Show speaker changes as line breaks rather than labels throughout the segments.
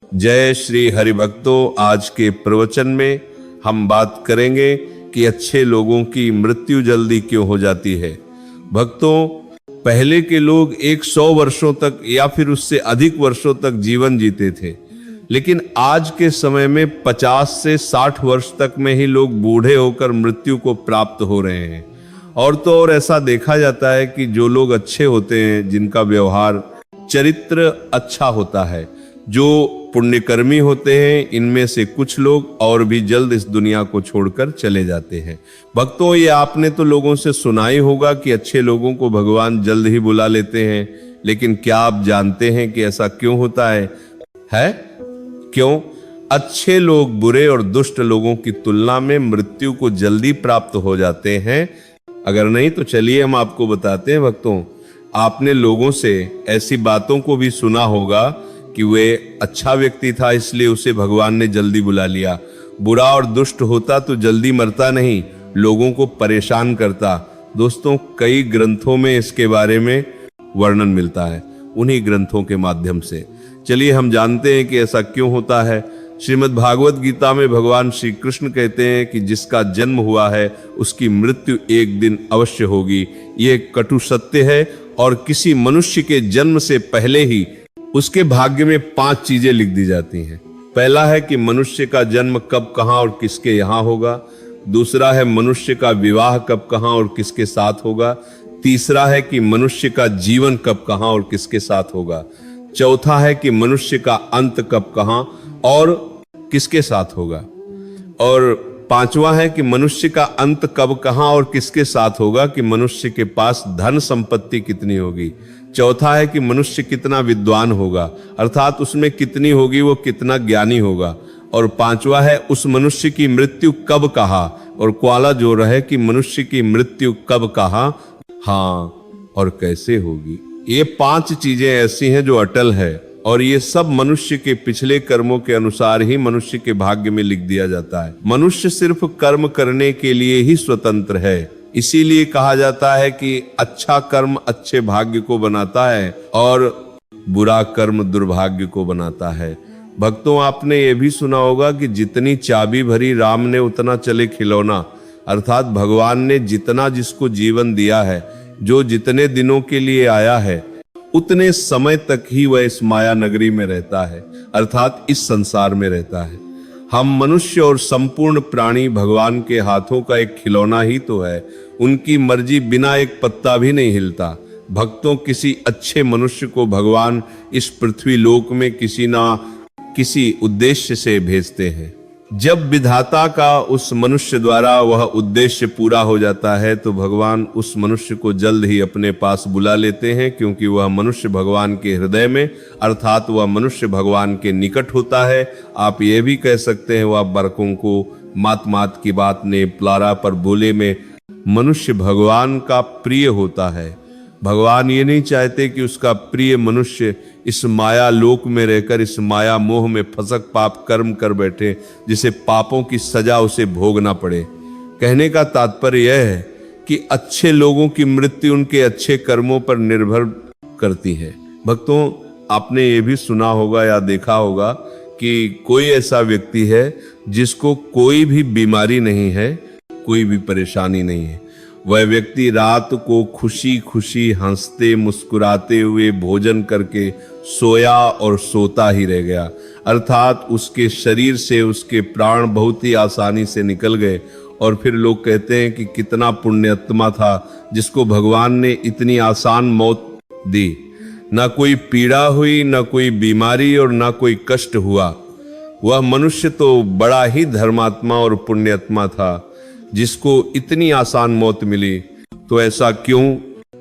जय श्री हरिभक्तों, आज के प्रवचन में हम बात करेंगे कि अच्छे लोगों की मृत्यु जल्दी क्यों हो जाती है। भक्तों, पहले के लोग 100 वर्षों तक या फिर उससे अधिक वर्षों तक जीवन जीते थे, लेकिन आज के समय में 50 से 60 वर्ष तक में ही लोग बूढ़े होकर मृत्यु को प्राप्त हो रहे हैं। और तो और ऐसा देखा जाता है कि जो लोग अच्छे होते हैं, जिनका व्यवहार चरित्र अच्छा होता है, जो पुण्यकर्मी होते हैं, इनमें से कुछ लोग और भी जल्द इस दुनिया को छोड़कर चले जाते हैं। भक्तों, ये आपने तो लोगों से सुना ही होगा कि अच्छे लोगों को भगवान जल्द ही बुला लेते हैं, लेकिन क्या आप जानते हैं कि ऐसा क्यों होता है? क्यों? अच्छे लोग बुरे और दुष्ट लोगों की तुलना में मृत्यु को जल्दी प्राप्त हो जाते हैं। अगर नहीं तो चलिए हम आपको बताते हैं। भक्तों, आपने लोगों से ऐसी बातों को भी सुना होगा कि वे अच्छा व्यक्ति था इसलिए उसे भगवान ने जल्दी बुला लिया। बुरा और दुष्ट होता तो जल्दी मरता नहीं, लोगों को परेशान करता। दोस्तों, कई ग्रंथों में इसके बारे में वर्णन मिलता है, उन्हीं ग्रंथों के माध्यम से चलिए हम जानते हैं कि ऐसा क्यों होता है। श्रीमद् भागवत गीता में भगवान श्री कृष्ण कहते हैं कि जिसका जन्म हुआ है उसकी मृत्यु एक दिन अवश्य होगी। ये कटु सत्य है और किसी मनुष्य के जन्म से पहले ही उसके भाग्य में 5 चीजें लिख दी जाती हैं। पहला है कि मनुष्य का जन्म कब, कहां और किसके यहां होगा। दूसरा है मनुष्य का विवाह कब, कहां और किसके साथ होगा। तीसरा है कि मनुष्य का जीवन कब, कहां और किसके साथ होगा। चौथा है कि मनुष्य का अंत कब, कहां और किसके साथ होगा। और पांचवा है कि मनुष्य का अंत कब, कहां और किसके साथ होगा कि मनुष्य के पास धन संपत्ति कितनी होगी। चौथा है कि मनुष्य कितना विद्वान होगा, अर्थात उसमें कितनी होगी, वो कितना ज्ञानी होगा। और पांचवा है उस मनुष्य की मृत्यु कब, कहा और क्वाला जो रहे कि मनुष्य की मृत्यु कब, कहा, हाँ और कैसे होगी। ये 5 चीजें ऐसी हैं जो अटल है और ये सब मनुष्य के पिछले कर्मों के अनुसार ही मनुष्य के भाग्य में लिख दिया जाता है। मनुष्य सिर्फ कर्म करने के लिए ही स्वतंत्र है। इसीलिए कहा जाता है कि अच्छा कर्म अच्छे भाग्य को बनाता है और बुरा कर्म दुर्भाग्य को बनाता है। भक्तों, आपने ये भी सुना होगा कि जितनी चाबी भरी राम ने उतना चले खिलौना, अर्थात भगवान ने जितना जिसको जीवन दिया है, जो जितने दिनों के लिए आया है, उतने समय तक ही वह इस माया नगरी में रहता है, अर्थात इस संसार में रहता है। हम मनुष्य और संपूर्ण प्राणी भगवान के हाथों का एक खिलौना ही तो है। उनकी मर्जी बिना एक पत्ता भी नहीं हिलता। भक्तों, किसी अच्छे मनुष्य को भगवान इस पृथ्वी लोक में किसी ना किसी उद्देश्य से भेजते हैं। जब विधाता का उस मनुष्य द्वारा वह उद्देश्य पूरा हो जाता है तो भगवान उस मनुष्य को जल्द ही अपने पास बुला लेते हैं, क्योंकि वह मनुष्य भगवान के हृदय में, अर्थात वह मनुष्य भगवान के निकट होता है। आप ये भी कह सकते हैं वह बरकों को मात मात की बात ने प्लारा पर बोले में मनुष्य भगवान का प्रिय होता है। भगवान ये नहीं चाहते कि उसका प्रिय मनुष्य इस माया लोक में रहकर इस माया मोह में फंसक पाप कर्म कर बैठे, जिसे पापों की सजा उसे भोगना पड़े। कहने का तात्पर्य यह है कि अच्छे लोगों की मृत्यु उनके अच्छे कर्मों पर निर्भर करती है। भक्तों, आपने ये भी सुना होगा या देखा होगा कि कोई ऐसा व्यक्ति है जिसको कोई भी बीमारी नहीं है, कोई भी परेशानी नहीं है। वह व्यक्ति रात को खुशी खुशी हंसते मुस्कुराते हुए भोजन करके सोया और सोता ही रह गया, अर्थात उसके शरीर से उसके प्राण बहुत ही आसानी से निकल गए। और फिर लोग कहते हैं कि कितना पुण्यात्मा था जिसको भगवान ने इतनी आसान मौत दी। ना कोई पीड़ा हुई, ना कोई बीमारी और ना कोई कष्ट हुआ। वह मनुष्य तो बड़ा ही धर्मात्मा और पुण्यात्मा था जिसको इतनी आसान मौत मिली। तो ऐसा क्यों?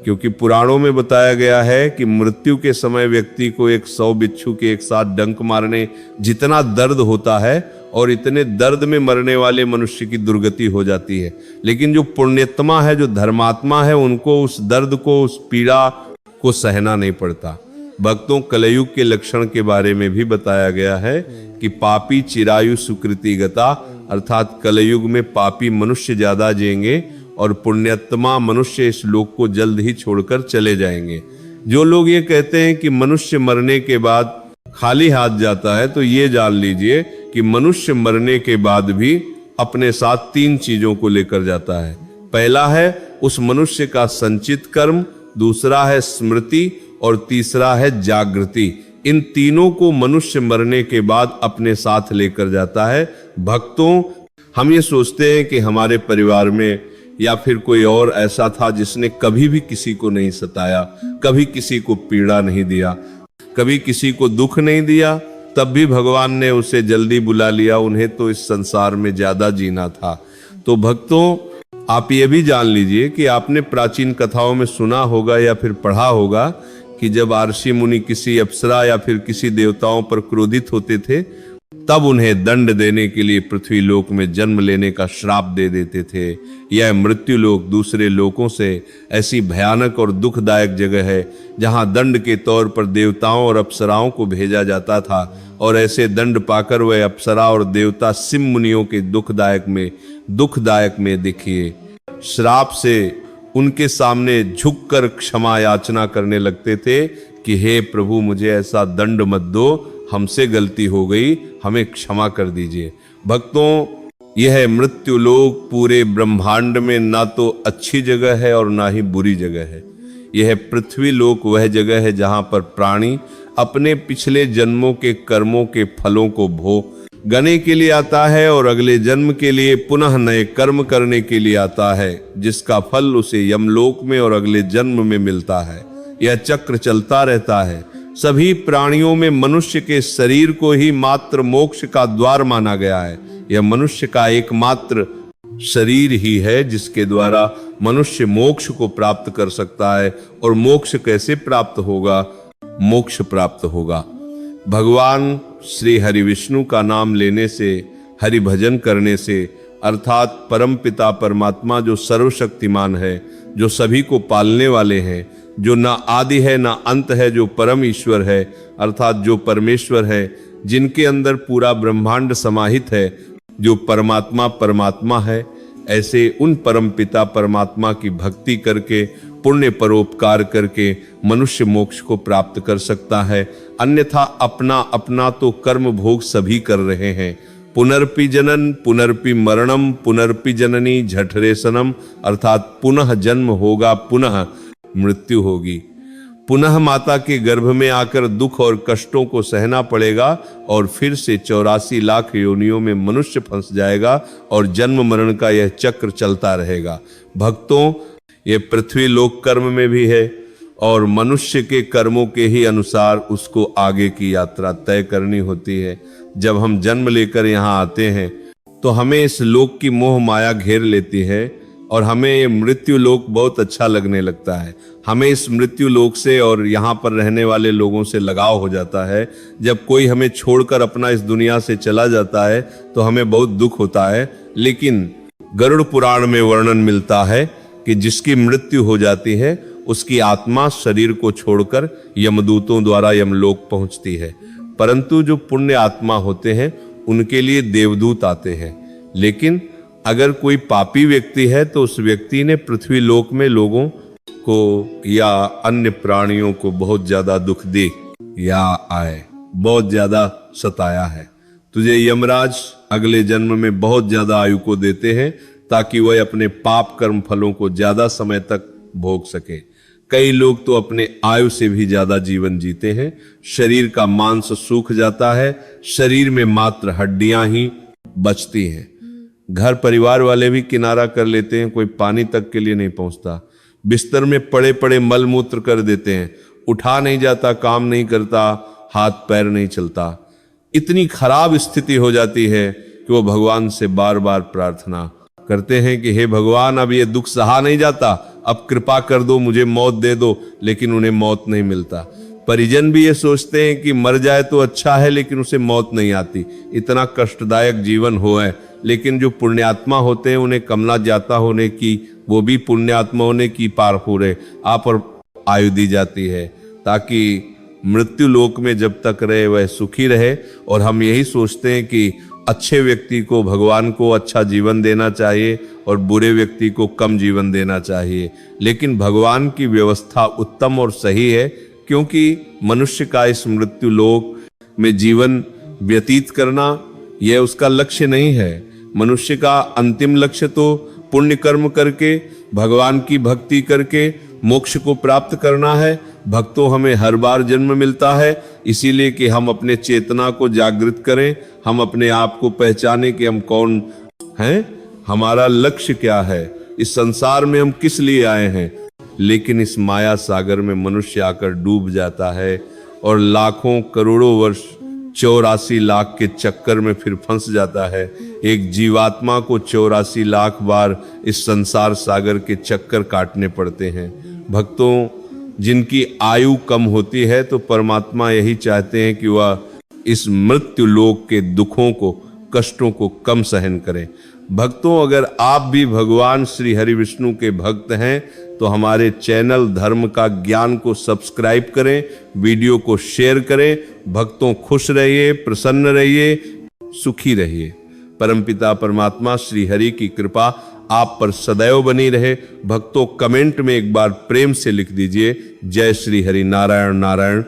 क्योंकि पुराणों में बताया गया है कि मृत्यु के समय व्यक्ति को 100 बिच्छू के एक साथ डंक मारने जितना दर्द होता है, और इतने दर्द में मरने वाले मनुष्य की दुर्गति हो जाती है। लेकिन जो पुण्यात्मा है, जो धर्मात्मा है, उनको उस दर्द को, उस पीड़ा को सहना नहीं पड़ता। भक्तों, कलयुग के लक्षण के बारे में भी बताया गया है कि पापी चिरायु सुकृति गता, अर्थात कलयुग में पापी मनुष्य ज्यादा जिएंगे और पुण्यात्मा मनुष्य इस लोक को जल्द ही छोड़कर चले जाएंगे। जो लोग ये कहते हैं कि मनुष्य मरने के बाद खाली हाथ जाता है तो ये जान लीजिए कि मनुष्य मरने के बाद भी अपने साथ 3 चीजों को लेकर जाता है। पहला है उस मनुष्य का संचित कर्म, दूसरा है स्मृति और तीसरा है जागृति। इन तीनों को मनुष्य मरने के बाद अपने साथ लेकर जाता है। भक्तों, हम ये सोचते हैं कि हमारे परिवार में या फिर कोई और ऐसा था जिसने कभी भी किसी को नहीं सताया, कभी किसी को पीड़ा नहीं दिया, कभी किसी को दुख नहीं दिया, तब भी भगवान ने उसे जल्दी बुला लिया। उन्हें तो इस संसार में ज्यादा जीना था। तो भक्तों, आप ये भी जान लीजिए कि आपने प्राचीन कथाओं में सुना होगा या फिर पढ़ा होगा कि जब आर्षि मुनि किसी अप्सरा या फिर किसी देवताओं पर क्रोधित होते थे, तब उन्हें दंड देने के लिए पृथ्वी लोक में जन्म लेने का श्राप दे देते थे। यह मृत्यु लोक दूसरे लोकों से ऐसी भयानक और दुखदायक जगह है जहां दंड के तौर पर देवताओं और अप्सराओं को भेजा जाता था, और ऐसे दंड पाकर वह अप्सरा और देवता सिम मुनियों के दुखदायक में देखिए श्राप से उनके सामने झुककर क्षमा याचना करने लगते थे कि हे प्रभु, मुझे ऐसा दंड मत दो, हमसे गलती हो गई, हमें क्षमा कर दीजिए। भक्तों, यह मृत्यु लोक पूरे ब्रह्मांड में ना तो अच्छी जगह है और ना ही बुरी जगह है। यह पृथ्वी लोक वह जगह है जहां पर प्राणी अपने पिछले जन्मों के कर्मों के फलों को भोगने के लिए आता है और अगले जन्म के लिए पुनः नए कर्म करने के लिए आता है, जिसका फल उसे यमलोक में और अगले जन्म में मिलता है। यह चक्र चलता रहता है। सभी प्राणियों में मनुष्य के शरीर को ही मात्र मोक्ष का द्वार माना गया है। यह मनुष्य का एकमात्र शरीर ही है जिसके द्वारा मनुष्य मोक्ष को प्राप्त कर सकता है। और मोक्ष कैसे प्राप्त होगा? मोक्ष प्राप्त होगा भगवान श्री हरि विष्णु का नाम लेने से, हरि भजन करने से, अर्थात परम पिता परमात्मा जो सर्वशक्तिमान है, जो सभी को पालने वाले हैं, जो ना आदि है ना अंत है, जो परम ईश्वर है, अर्थात जो परमेश्वर है, जिनके अंदर पूरा ब्रह्मांड समाहित है, जो परमात्मा है, ऐसे उन परम पिता परमात्मा की भक्ति करके, पुण्य परोपकार करके मनुष्य मोक्ष को प्राप्त कर सकता है। अन्यथा अपना अपना तो कर्म भोग सभी कर रहे हैं। पुनर्पि जनन पुनर्पि मरणम पुनर्पि जननी झठरेसनम, अर्थात पुनः जन्म होगा, पुनः मृत्यु होगी, पुनः माता के गर्भ में आकर दुख और कष्टों को सहना पड़ेगा और फिर से 84 लाख योनियों में मनुष्य फंस जाएगा और जन्म मरण का यह चक्र चलता रहेगा। भक्तों, ये पृथ्वी लोक कर्म में भी है और मनुष्य के कर्मों के ही अनुसार उसको आगे की यात्रा तय करनी होती है। जब हम जन्म लेकर यहाँ आते हैं तो हमें इस लोक की मोह माया घेर लेती है और हमें ये मृत्यु लोक बहुत अच्छा लगने लगता है। हमें इस मृत्यु लोक से और यहाँ पर रहने वाले लोगों से लगाव हो जाता है। जब कोई हमें छोड़कर अपना इस दुनिया से चला जाता है तो हमें बहुत दुख होता है। लेकिन गरुड़ पुराण में वर्णन मिलता है कि जिसकी मृत्यु हो जाती है उसकी आत्मा शरीर को छोड़कर यमदूतों द्वारा यमलोक पहुंचती है, परंतु जो पुण्य आत्मा होते हैं उनके लिए देवदूत आते हैं। लेकिन अगर कोई पापी व्यक्ति है तो उस व्यक्ति ने पृथ्वी लोक में लोगों को या अन्य प्राणियों को बहुत ज्यादा दुख दे या आए, बहुत ज्यादा सताया है। तुझे यमराज अगले जन्म में बहुत ज्यादा आयु को देते हैं ताकि वह अपने पाप कर्म फलों को ज्यादा समय तक भोग सके। कई लोग तो अपने आयु से भी ज्यादा जीवन जीते हैं। शरीर का मांस सूख जाता है, शरीर में मात्र हड्डियां ही बचती हैं। घर परिवार वाले भी किनारा कर लेते हैं, कोई पानी तक के लिए नहीं पहुंचता। बिस्तर में पड़े पड़े मल मूत्र कर देते हैं, उठा नहीं जाता, काम नहीं करता, हाथ पैर नहीं चलता। इतनी खराब स्थिति हो जाती है कि वो भगवान से बार बार प्रार्थना करते हैं कि हे भगवान, अब ये दुख सहा नहीं जाता, अब कृपा कर दो, मुझे मौत दे दो। लेकिन उन्हें मौत नहीं मिलता। परिजन भी ये सोचते हैं कि मर जाए तो अच्छा है, लेकिन उसे मौत नहीं आती। इतना कष्टदायक जीवन हो है। लेकिन जो पुण्यात्मा होते हैं उन्हें कमला जाता होने की, वो भी पुण्यात्मा होने की पार हो रहे आप और आयु दी जाती है ताकि मृत्यु लोक में जब तक रहे वह सुखी रहे। और हम यही सोचते हैं कि अच्छे व्यक्ति को भगवान को अच्छा जीवन देना चाहिए और बुरे व्यक्ति को कम जीवन देना चाहिए। लेकिन भगवान की व्यवस्था उत्तम और सही है, क्योंकि मनुष्य का इस मृत्यु लोक में जीवन व्यतीत करना यह उसका लक्ष्य नहीं है। मनुष्य का अंतिम लक्ष्य तो पुण्य कर्म करके, भगवान की भक्ति करके मोक्ष को प्राप्त करना है। भक्तों, हमें हर बार जन्म मिलता है इसीलिए कि हम अपने चेतना को जागृत करें, हम अपने आप को पहचाने कि हम कौन हैं, हमारा लक्ष्य क्या है, इस संसार में हम किस लिए आए हैं। लेकिन इस माया सागर में मनुष्य आकर डूब जाता है और लाखों करोड़ों वर्ष 84 लाख के चक्कर में फिर फंस जाता है। एक जीवात्मा को 84 लाख बार इस संसार सागर के चक्कर काटने पड़ते हैं। भक्तों, जिनकी आयु कम होती है तो परमात्मा यही चाहते हैं कि वह इस मृत्यु लोक के दुखों को, कष्टों को कम सहन करें। भक्तों, अगर आप भी भगवान श्री हरि विष्णु के भक्त हैं तो हमारे चैनल धर्म का ज्ञान को सब्सक्राइब करें, वीडियो को शेयर करें। भक्तों, खुश रहिए, प्रसन्न रहिए, सुखी रहिए। परमपिता परमात्मा श्री हरि की कृपा आप पर सदैव बनी रहे। भक्तों, कमेंट में एक बार प्रेम से लिख दीजिए, जय श्री हरि। नारायण नारायण।